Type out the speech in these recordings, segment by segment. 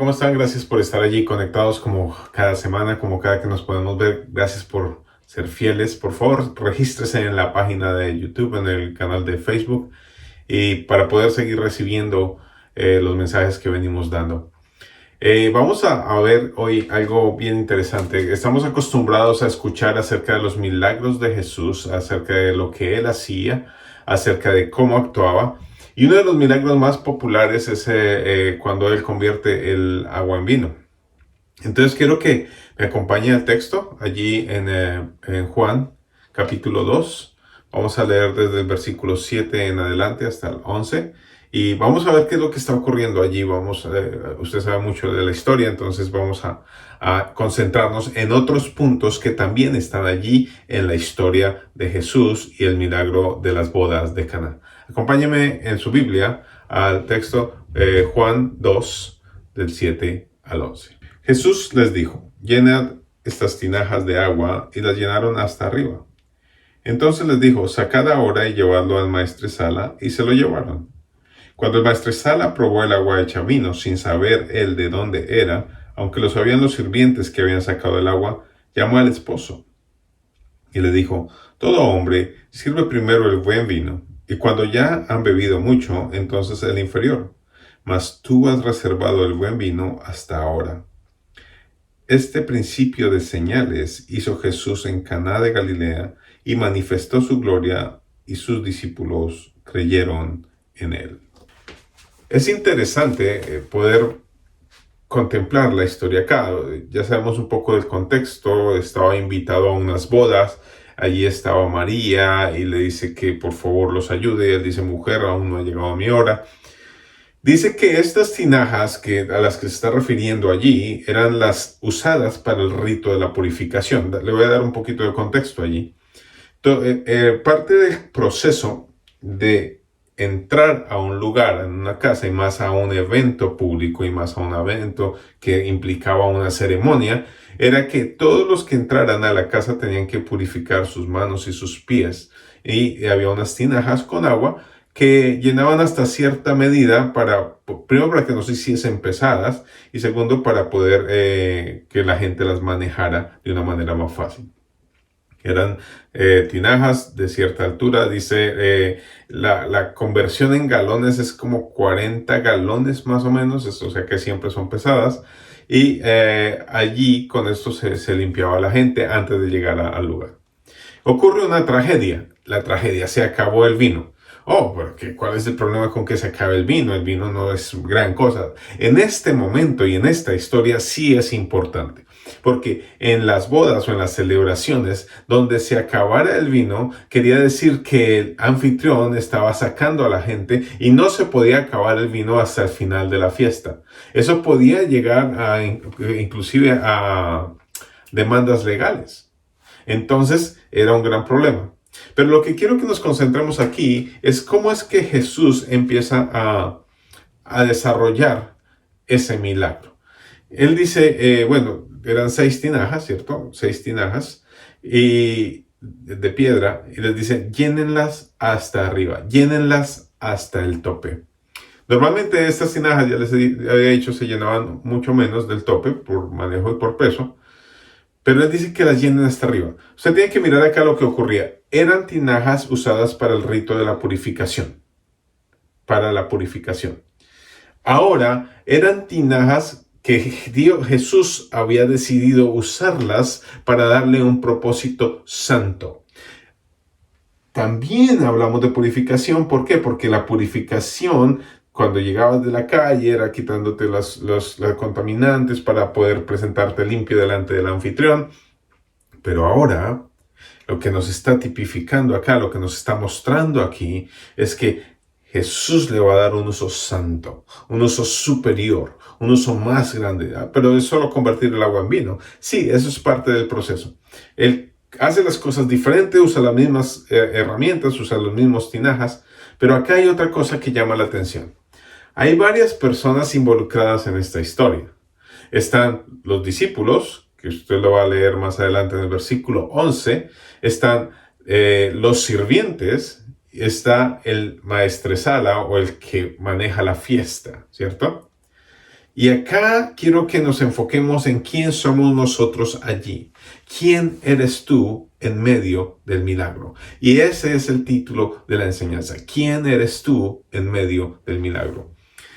¿cómo están? Gracias por estar allí conectados como cada semana, como cada que nos podemos ver. Gracias por ser fieles. Por favor, regístrese en la página de YouTube, en el canal de Facebook, y para poder seguir recibiendo los mensajes que venimos dando. Vamos a ver hoy algo bien interesante. Estamos acostumbrados a escuchar acerca de los milagros de Jesús, acerca de lo que él hacía, acerca de cómo actuaba. Y uno de los milagros más populares es cuando él convierte el agua en vino. Entonces quiero que me acompañe al texto allí en Juan capítulo 2. Vamos a leer desde el versículo 7 en adelante hasta el 11. Y vamos a ver qué es lo que está ocurriendo allí. Usted sabe mucho de la historia, entonces vamos a concentrarnos en otros puntos que también están allí en la historia de Jesús y el milagro de las bodas de Caná. Acompáñeme en su Biblia al texto Juan 2, del 7 al 11. Jesús les dijo: llenad estas tinajas de agua, y las llenaron hasta arriba. Entonces les dijo: sacad ahora y llevadlo al maestresala, y se lo llevaron. Cuando el maestresala probó el agua hecha vino, sin saber él de dónde era, aunque lo sabían los sirvientes que habían sacado el agua, llamó al esposo y le dijo: todo hombre sirve primero el buen vino, y cuando ya han bebido mucho, entonces el inferior. Mas tú has reservado el buen vino hasta ahora. Este principio de señales hizo Jesús en Caná de Galilea y manifestó su gloria, y sus discípulos creyeron en él. Es interesante poder contemplar la historia acá. Ya sabemos un poco del contexto. Estaba invitado a unas bodas. Allí estaba María y le dice que por favor los ayude. Él dice: mujer, aún no ha llegado mi hora. Dice que estas tinajas a las que se está refiriendo allí eran las usadas para el rito de la purificación. Le voy a dar un poquito de contexto allí. Parte del proceso de entrar a un lugar, en una casa, y más a un evento público, y más a un evento que implicaba una ceremonia, era que todos los que entraran a la casa tenían que purificar sus manos y sus pies. Y había unas tinajas con agua que llenaban hasta cierta medida primero para que no se hiciesen pesadas, y segundo para poder que la gente las manejara de una manera más fácil. Eran tinajas de cierta altura. Dice la conversión en galones es como 40 galones más o menos, o sea que siempre son pesadas. Y allí con esto se limpiaba la gente antes de llegar al lugar. Ocurre una tragedia. La tragedia: se acabó el vino. Oh, pero ¿cuál es el problema con que se acabe el vino? El vino no es gran cosa. En este momento y en esta historia sí es importante. Porque en las bodas o en las celebraciones donde se acabara el vino, quería decir que el anfitrión estaba sacando a la gente y no se podía acabar el vino hasta el final de la fiesta. Eso podía llegar inclusive a demandas legales. Entonces era un gran problema. Pero lo que quiero que nos concentremos aquí es cómo es que Jesús empieza a desarrollar ese milagro. Él dice, bueno, eran 6 tinajas, ¿cierto? 6 tinajas de piedra, y les dice: llénenlas hasta arriba, llénenlas hasta el tope. Normalmente estas tinajas, ya les había dicho, se llenaban mucho menos del tope por manejo y por peso. Pero él dice que las llenen hasta arriba. Usted tiene que mirar acá lo que ocurría. Eran tinajas usadas para el rito de la purificación. Para la purificación. Ahora, eran tinajas que Jesús había decidido usarlas para darle un propósito santo. También hablamos de purificación. ¿Por qué? Porque la purificación, cuando llegabas de la calle, era quitándote los contaminantes para poder presentarte limpio delante del anfitrión. Pero ahora, lo que nos está tipificando acá, lo que nos está mostrando aquí, es que Jesús le va a dar un uso santo, un uso superior, un uso más grande. Pero es solo convertir el agua en vino. Sí, eso es parte del proceso. Él hace las cosas diferentes, usa las mismas herramientas, usa los mismos tinajas. Pero acá hay otra cosa que llama la atención. Hay varias personas involucradas en esta historia. Están los discípulos, que usted lo va a leer más adelante en el versículo 11. Están los sirvientes. Está el maestresala, o el que maneja la fiesta, ¿cierto? Y acá quiero que nos enfoquemos en quién somos nosotros allí. ¿Quién eres tú en medio del milagro? Y ese es el título de la enseñanza. ¿Quién eres tú en medio del milagro?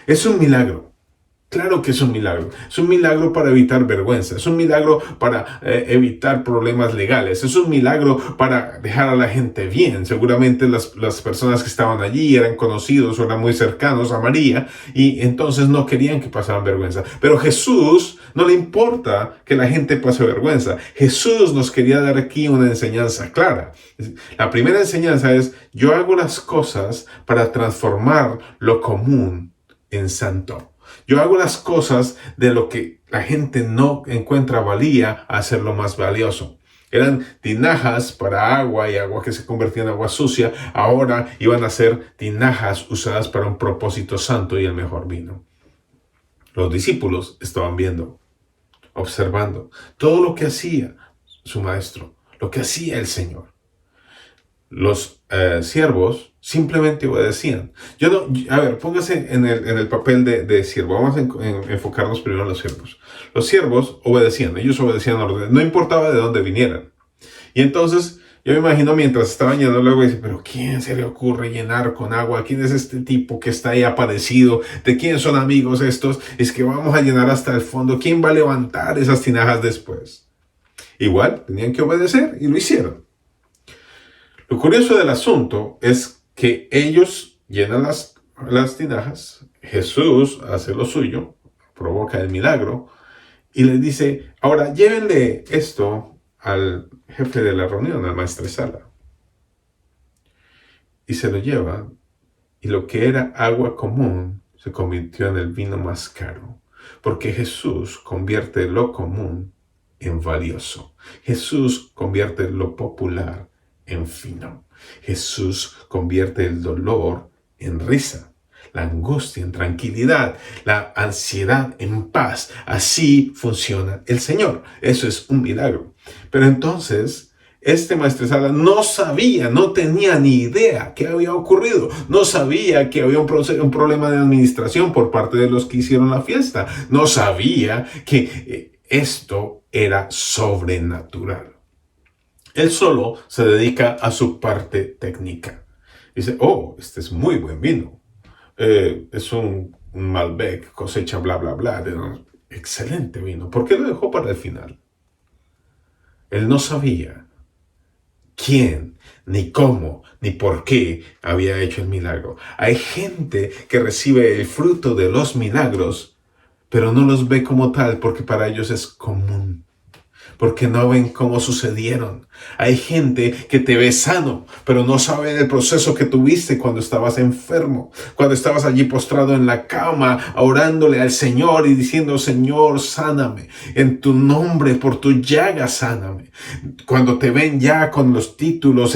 Es un milagro. Claro que es un milagro. Es un milagro para evitar vergüenza. Es un milagro para evitar problemas legales. Es un milagro para dejar a la gente bien. Seguramente las personas que estaban allí eran conocidos o eran muy cercanos a María y entonces no querían que pasaran vergüenza. Pero Jesús no le importa que la gente pase vergüenza. Jesús nos quería dar aquí una enseñanza clara. La primera enseñanza es: yo hago las cosas para transformar lo común en santo. Yo hago las cosas de lo que la gente no encuentra valía a hacerlo más valioso. Eran tinajas para agua y agua que se convertía en agua sucia. Ahora iban a ser tinajas usadas para un propósito santo y el mejor vino. Los discípulos estaban viendo, observando todo lo que hacía su maestro, lo que hacía el Señor. Los siervos simplemente obedecían. A ver, póngase en el papel de siervo. Vamos a enfocarnos primero en los siervos. Los siervos obedecían, ellos obedecían órdenes, no importaba de dónde vinieran. Y entonces, yo me imagino mientras estaban llenando el agua, dice: pero ¿quién se le ocurre llenar con agua? ¿Quién es este tipo que está ahí aparecido? ¿De quién son amigos estos? Es que vamos a llenar hasta el fondo. ¿Quién va a levantar esas tinajas después? Igual, tenían que obedecer y lo hicieron. Lo curioso del asunto es que ellos llenan las tinajas, Jesús hace lo suyo, provoca el milagro y les dice: ahora llévenle esto al jefe de la reunión, al maestresala. Y se lo lleva, y lo que era agua común se convirtió en el vino más caro, porque Jesús convierte lo común en valioso. Jesús convierte lo popular en fino. Jesús convierte el dolor en risa, la angustia en tranquilidad, la ansiedad en paz. Así funciona el Señor. Eso es un milagro. Pero entonces, este maestresala no sabía, no tenía ni idea qué había ocurrido. No sabía que había un problema de administración por parte de los que hicieron la fiesta. No sabía que esto era sobrenatural. Él solo se dedica a su parte técnica. Dice: oh, este es muy buen vino. Es un Malbec, cosecha bla, bla, bla. Excelente vino. ¿Por qué lo dejó para el final? Él no sabía quién, ni cómo, ni por qué había hecho el milagro. Hay gente que recibe el fruto de los milagros, pero no los ve como tal porque para ellos es común. Porque no ven cómo sucedieron. Hay gente que te ve sano, pero no sabe el proceso que tuviste cuando estabas enfermo, cuando estabas allí postrado en la cama, orándole al Señor y diciendo: Señor, sáname, en tu nombre, por tu llaga, sáname. Cuando te ven ya con los títulos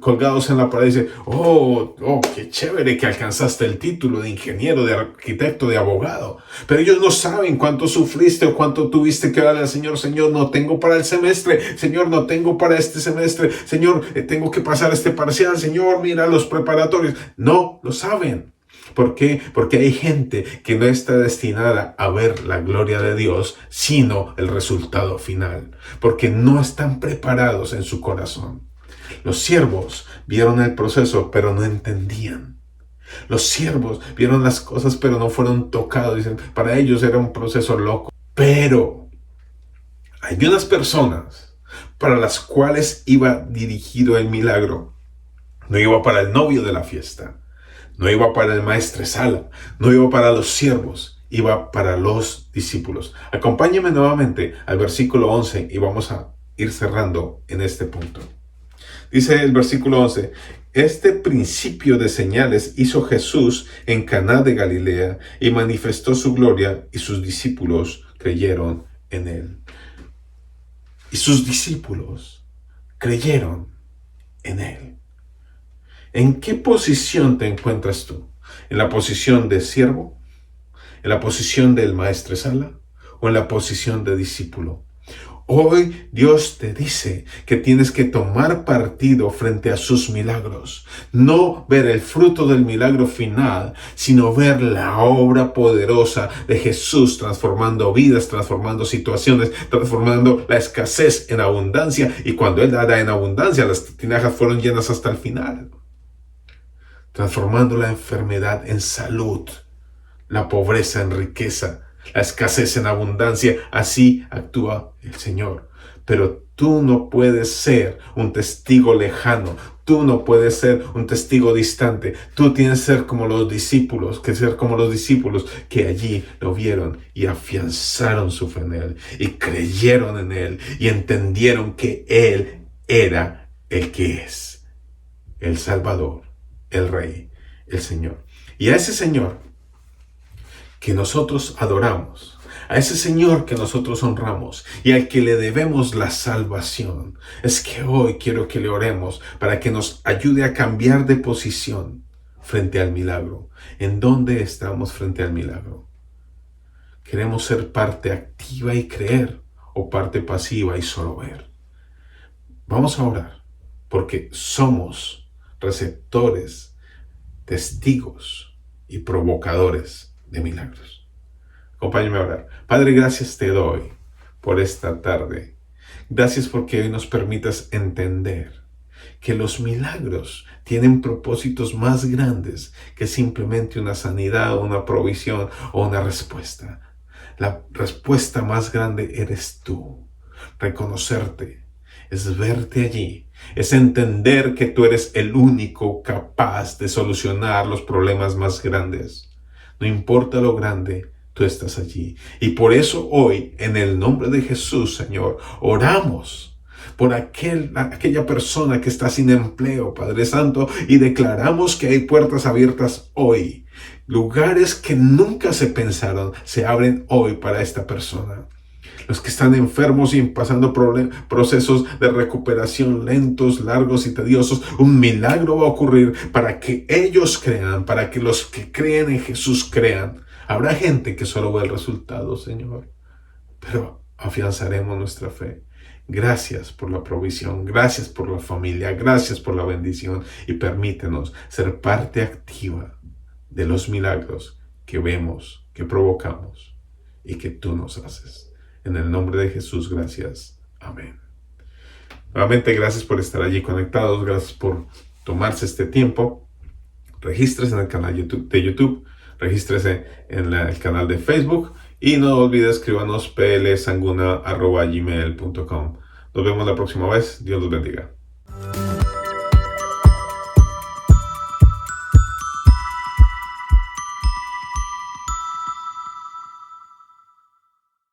colgados en la pared, dicen: oh, qué chévere que alcanzaste el título de ingeniero, de arquitecto, de abogado. Pero ellos no saben cuánto sufriste o cuánto tuviste que darle al Señor. Señor, no tengo para el semestre. Señor, no tengo para este semestre. Señor, tengo que pasar este parcial. Señor, mira los preparatorios. No lo saben. ¿Por qué? Porque hay gente que no está destinada a ver la gloria de Dios, sino el resultado final. Porque no están preparados en su corazón. Los siervos vieron el proceso, pero no entendían. Los siervos vieron las cosas, pero no fueron tocados. Dicen, para ellos era un proceso loco. Pero hay unas personas para las cuales iba dirigido el milagro. No iba para el novio de la fiesta. No iba para el maestresala. No iba para los siervos. Iba para los discípulos. Acompáñame nuevamente al versículo 11 y vamos a ir cerrando en este punto. Dice el versículo 11: este principio de señales hizo Jesús en Caná de Galilea y manifestó su gloria, y sus discípulos creyeron en él. Y sus discípulos creyeron en él. ¿En qué posición te encuentras tú? ¿En la posición de siervo? ¿En la posición del maestresala? ¿O en la posición de discípulo? Hoy Dios te dice que tienes que tomar partido frente a sus milagros. No ver el fruto del milagro final, sino ver la obra poderosa de Jesús transformando vidas, transformando situaciones, transformando la escasez en abundancia. Y cuando Él da en abundancia, las tinajas fueron llenas hasta el final. Transformando la enfermedad en salud, la pobreza en riqueza, la escasez en abundancia. Así actúa el Señor. Pero tú no puedes ser un testigo lejano. Tú no puedes ser un testigo distante. Tú tienes que ser como los discípulos, que allí lo vieron y afianzaron su fe en Él y creyeron en Él y entendieron que Él era el que es, el Salvador, el Rey, el Señor. Y a ese Señor que nosotros adoramos, a ese Señor que nosotros honramos y al que le debemos la salvación, es que hoy quiero que le oremos para que nos ayude a cambiar de posición frente al milagro. ¿En dónde estamos frente al milagro? ¿Queremos ser parte activa y creer o parte pasiva y solo ver? Vamos a orar porque somos receptores, testigos y provocadores de milagros. Acompáñame a orar. Padre, gracias te doy por esta tarde. Gracias porque hoy nos permitas entender que los milagros tienen propósitos más grandes que simplemente una sanidad, una provisión o una respuesta. La respuesta más grande eres tú. Reconocerte es verte allí, es entender que tú eres el único capaz de solucionar los problemas más grandes. No importa lo grande, tú estás allí. Y por eso hoy, en el nombre de Jesús, Señor, oramos por aquella persona que está sin empleo, Padre Santo, y declaramos que hay puertas abiertas hoy. Lugares que nunca se pensaron se abren hoy para esta persona. Los que están enfermos y pasando procesos de recuperación lentos, largos y tediosos, un milagro va a ocurrir para que ellos crean, para que los que creen en Jesús crean. Habrá gente que solo ve el resultado, Señor, pero afianzaremos nuestra fe. Gracias por la provisión, gracias por la familia, gracias por la bendición y permítenos ser parte activa de los milagros que vemos, que provocamos y que tú nos haces. En el nombre de Jesús, gracias. Amén. Nuevamente, gracias por estar allí conectados. Gracias por tomarse este tiempo. Regístrese en el canal de YouTube. Regístrese en el canal de Facebook. Y no olvides escribirnos plsanguna@gmail.com. Nos vemos la próxima vez. Dios los bendiga.